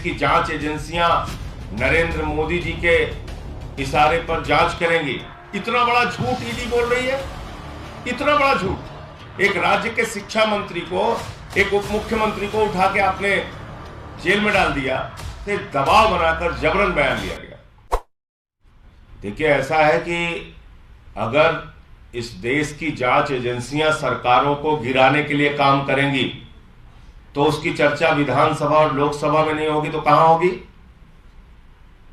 की जांच एजेंसियां नरेंद्र मोदी जी के इशारे पर जांच करेंगी। इतना बड़ा झूठ ईडी बोल रही है, इतना बड़ा झूठ। एक राज्य के शिक्षा मंत्री को, एक उप मुख्यमंत्री को उठा के आपने जेल में डाल दिया, तो दबाव बनाकर जबरन बयान लिया गया। देखिए, ऐसा है कि अगर इस देश की जांच एजेंसियां सरकारों को गिराने के लिए काम करेंगी तो उसकी चर्चा विधानसभा और लोकसभा में नहीं होगी तो कहां होगी?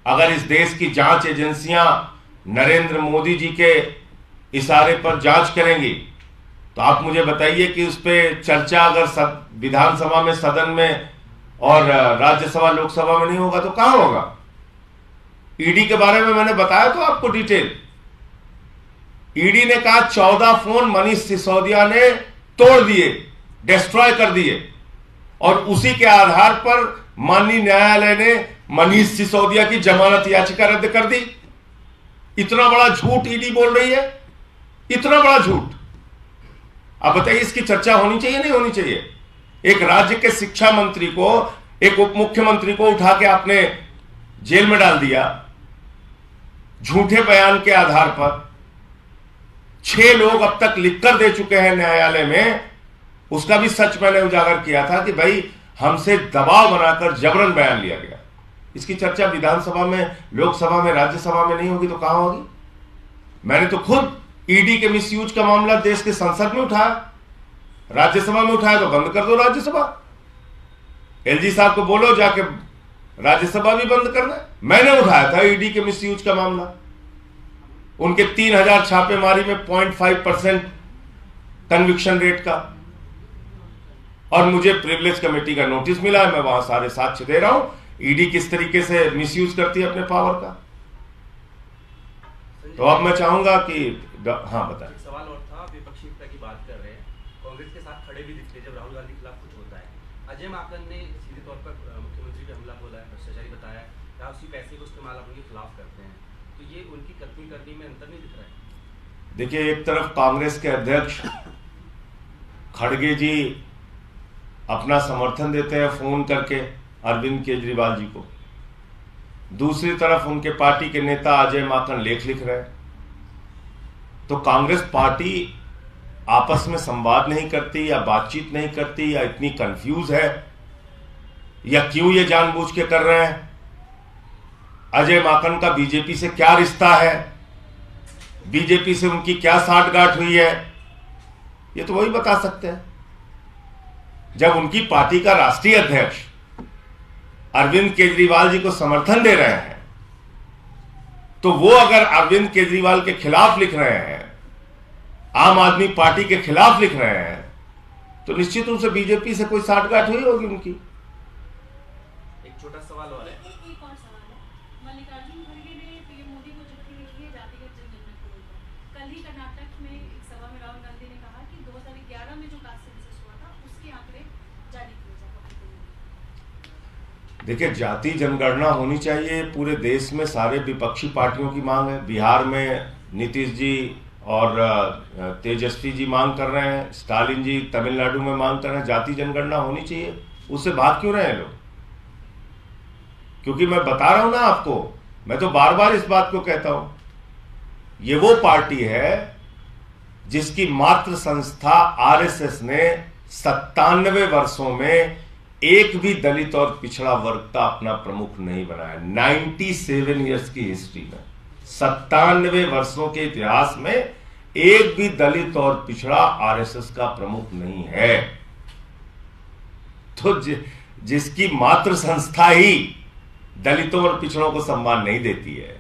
अगर इस देश की जांच एजेंसियां नरेंद्र मोदी जी के इशारे पर जांच करेंगी तो आप मुझे बताइए कि उस पर चर्चा अगर विधानसभा में, सदन में और राज्यसभा लोकसभा में नहीं होगा तो कहां होगा? ईडी के बारे में मैंने बताया तो आपको डिटेल। ईडी ने कहा 14 फोन मनीष सिसोदिया ने तोड़ दिए, डिस्ट्रॉय कर दिए, और उसी के आधार पर माननीय न्यायालय ने मनीष सिसोदिया की जमानत याचिका रद्द कर दी। इतना बड़ा झूठ ईडी बोल रही है, इतना बड़ा झूठ। अब बताइए, इसकी चर्चा होनी चाहिए नहीं होनी चाहिए? एक राज्य के शिक्षा मंत्री को, एक उप मुख्यमंत्री को उठा के आपने जेल में डाल दिया झूठे बयान के आधार पर। 6 लोग अब तक लिखकर दे चुके हैं न्यायालय में, उसका भी सच मैंने उजागर किया था कि भाई हमसे दबाव बनाकर जबरन बयान लिया गया। इसकी चर्चा विधानसभा में, लोकसभा में, राज्यसभा में नहीं होगी तो कहां होगी? मैंने तो खुद ईडी के मिसयूज का मामला देश के संसद में उठाया, राज्यसभा में उठाया तो बंद कर दो राज्यसभा। एलजी साहब को बोलो जाके राज्यसभा भी बंद कर दे। मैंने उठाया था ईडी के मिसयूज का मामला। उनके 3000 छापेमारी में 0.5% कन्विक्शन रेट का, और मुझे प्रिविलेज कमेटी का नोटिस मिला है, मैं वहां सारे साक्ष्य दे रहा हूं ईडी किस तरीके से मिसयूज करती है अपने पावर का। तो अब मैं चाहूंगा कि हाँ बताएं। सवाल और था, विपक्षी एकता की बात कर रहे हैं, कांग्रेस के साथ खड़े भी दिखते जब राहुल गांधी के खिलाफ कुछ होता है। अजय माकन ने सीधे तौर पर मुख्यमंत्री पे हमला बोला है, भ्रष्टाचारी बताया, या उसी पैसे को इस्तेमाल आप उनके खिलाफ करते हैं, तो ये उनकी कथनी करनी में अंतर नहीं दिख रहा है? देखिए, एक तरफ कांग्रेस के अध्यक्ष खड़गे जी अपना समर्थन देते हैं फोन करके अरविंद केजरीवाल जी को, दूसरी तरफ उनके पार्टी के नेता अजय माकन लेख लिख रहे हैं। तो कांग्रेस पार्टी आपस में संवाद नहीं करती, या बातचीत नहीं करती, या इतनी कंफ्यूज है, या क्यों ये जानबूझ के कर रहे हैं? अजय माकन का बीजेपी से क्या रिश्ता है, बीजेपी से उनकी क्या साठगांठ हुई है, ये तो वही बता सकते हैं। जब उनकी पार्टी का राष्ट्रीय अध्यक्ष अरविंद केजरीवाल जी को समर्थन दे रहे हैं, तो वो अगर अरविंद केजरीवाल के खिलाफ लिख रहे हैं, आम आदमी पार्टी के खिलाफ लिख रहे हैं, तो निश्चित रूप से बीजेपी से कोई साठगांठ हुई होगी उनकी। एक छोटा सवाल और है, एक और सवाल है। मल्लिकार्जुन खड़गे ने पीएम मोदी को चिट्ठी लिखी है जातिगत जनगणना को लेकर। कल ही कर्नाटक में एक सभा में राहुल गांधी ने कहा कि 2011 में जो कास्ट सेंसस हुआ था उसके आंकड़े जारी किए जाए। देखिए, जाति जनगणना होनी चाहिए, पूरे देश में सारे विपक्षी पार्टियों की मांग है। बिहार में नीतीश जी और तेजस्वी जी मांग कर रहे हैं, स्टालिन जी तमिलनाडु में मांग कर रहे हैं, जाति जनगणना होनी चाहिए। उससे भाग क्यों रहे हैं लोग? क्योंकि मैं बता रहा हूं ना आपको, मैं तो बार बार इस बात को कहता हूं, ये वो पार्टी है जिसकी मातृ संस्था आरएसएस ने 97 वर्षों में एक भी दलित और पिछड़ा वर्ग का अपना प्रमुख नहीं बनाया। 97 ईयर्स की हिस्ट्री में, 97 वर्षों के इतिहास में एक भी दलित और पिछड़ा आरएसएस का प्रमुख नहीं है। तो जिसकी मातृ संस्था ही दलितों और पिछड़ों को सम्मान नहीं देती है,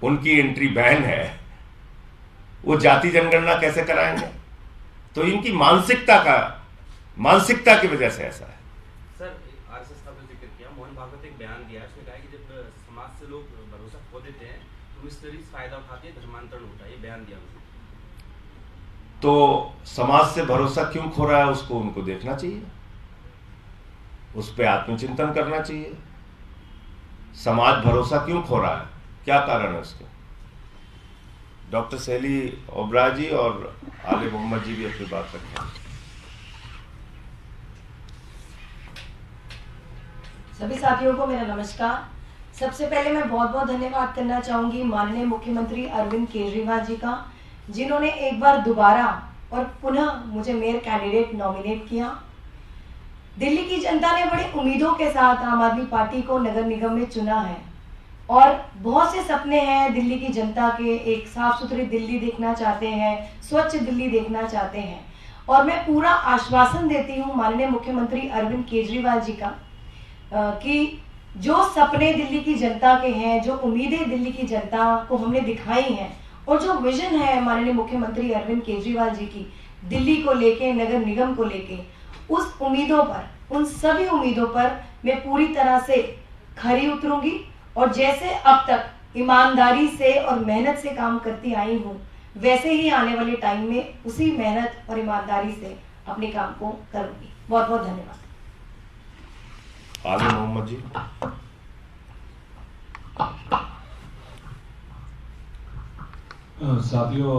उनकी एंट्री बैन है, वो जाति जनगणना कैसे कराएंगे? तो इनकी मानसिकता की वजह से ऐसा है। सर, आरएसएस का भी जिक्र किया, मोहन भागवत एक बयान दिया है, उसने कहा कि जब समाज से लोग भरोसा खो देते हैं तो मिस्टरीज फायदा उठाते हैं, धर्मांतरण होता है, ये बयान दिया उसने। तो समाज से भरोसा क्यों खो रहा है उसको उनको देखना चाहिए, उस पर आत्मचिंतन करना चाहिए। समाज भरोसा क्यों खो रहा है, क्या कारण है उसके? डॉक्टर सैली ओबराय जी और आले मोहम्मद जी भी अपनी बात रखें। सभी साथियों को मेरा नमस्कार। सबसे पहले मैं बहुत बहुत धन्यवाद करना चाहूँगी माननीय मुख्यमंत्री अरविंद केजरीवाल जी का, जिन्होंने एक बार दोबारा और पुनः मुझे मेयर कैंडिडेट नॉमिनेट किया। दिल्ली की जनता ने बड़ी उम्मीदों के साथ आम आदमी पार्टी को नगर निगम में चुना है और बहुत से सपने हैं दिल्ली की जनता के। एक साफ सुथरी दिल्ली देखना चाहते हैं, स्वच्छ दिल्ली देखना चाहते हैं और मैं पूरा आश्वासन देती हूँ माननीय मुख्यमंत्री अरविंद केजरीवाल जी का कि जो सपने दिल्ली की जनता के हैं, जो उम्मीदें दिल्ली की जनता को हमने दिखाई हैं और जो विजन है माननीय मुख्यमंत्री अरविंद केजरीवाल जी की दिल्ली को लेके, नगर निगम को लेके, उस उम्मीदों पर, उन सभी उम्मीदों पर मैं पूरी तरह से खरी उतरूंगी और जैसे अब तक ईमानदारी से और मेहनत से काम करती आई हूँ, वैसे ही आने वाले टाइम में उसी मेहनत और ईमानदारी से अपने काम को करूंगी। बहुत बहुत धन्यवाद। आले मोहम्मद जी। साथियों,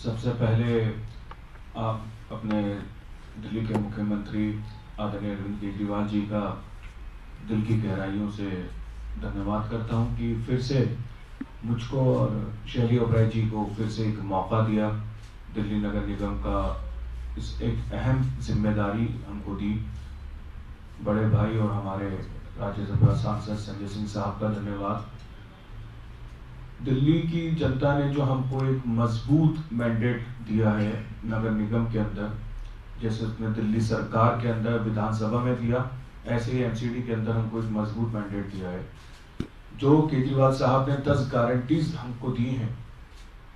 सबसे पहले आप अपने दिल्ली के मुख्यमंत्री आदरणीय अरविंद केजरीवाल जी का दिल की गहराइयों से धन्यवाद करता हूं कि फिर से मुझको और शैली ओबराय जी को फिर से एक मौका दिया, दिल्ली नगर निगम का इस एक अहम जिम्मेदारी हमको दी। बड़े भाई और हमारे राज्यसभा सांसद संजय सिंह साहब का धन्यवाद। दिल्ली की जनता ने जो हमको एक मजबूत मैंडेट दिया है नगर निगम के अंदर, जैसे उसने दिल्ली सरकार के अंदर विधानसभा में दिया, ऐसे ही एमसीडी के अंदर हमको एक मजबूत मैंडेट दिया है। जो केजरीवाल साहब ने 10 गारंटीज हमको दी हैं,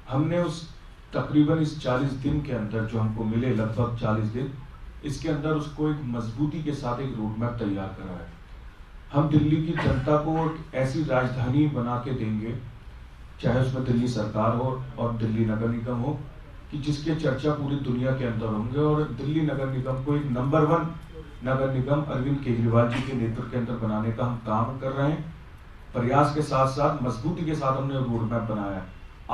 हमने उस तकरीबन इस 40 दिन के अंदर जो हमको मिले, लगभग 40 दिन, इसके अंदर उसको एक मजबूती के साथ एक रोड मैप तैयार करा है। हम दिल्ली की जनता को एक ऐसी राजधानी बना के देंगे, चाहे उसमें दिल्ली सरकार हो और दिल्ली नगर निगम हो, कि जिसके चर्चा पूरी दुनिया के अंदर होंगे और दिल्ली नगर निगम को एक नंबर 1 नगर निगम अरविंद केजरीवाल जी के नेतृत्व के अंदर बनाने का हम काम कर रहे हैं। प्रयास के साथ साथ मजबूती के साथ हमने रोड मैप बनाया है।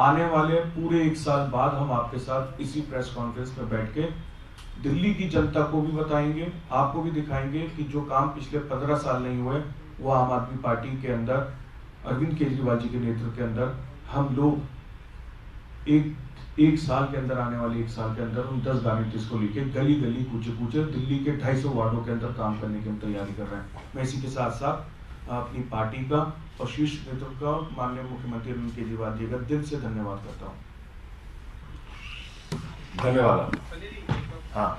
आने वाले पूरे 1 साल बाद हम आपके साथ इसी प्रेस कॉन्फ्रेंस में बैठ के दिल्ली की जनता को भी बताएंगे, आपको भी दिखाएंगे कि जो काम पिछले 15 साल नहीं हुए, वो आम आदमी पार्टी के अंदर अरविंद केजरीवाल जी के नेतृत्व के अंदर हम लोग एक साल के अंदर, आने वाले 1 साल के अंदर उन 10 गारंटीज को लेके गली गली कूचे कूचे दिल्ली के 250 वार्डों के अंदर काम करने की हम तैयारी कर रहे हैं। मैं इसी के साथ साथ अपनी पार्टी का और शीर्ष नेतृत्व का माननीय मुख्यमंत्री अरविंद केजरीवाल जी का दिल से धन्यवाद करता हूँ। धन्यवाद। हाँ।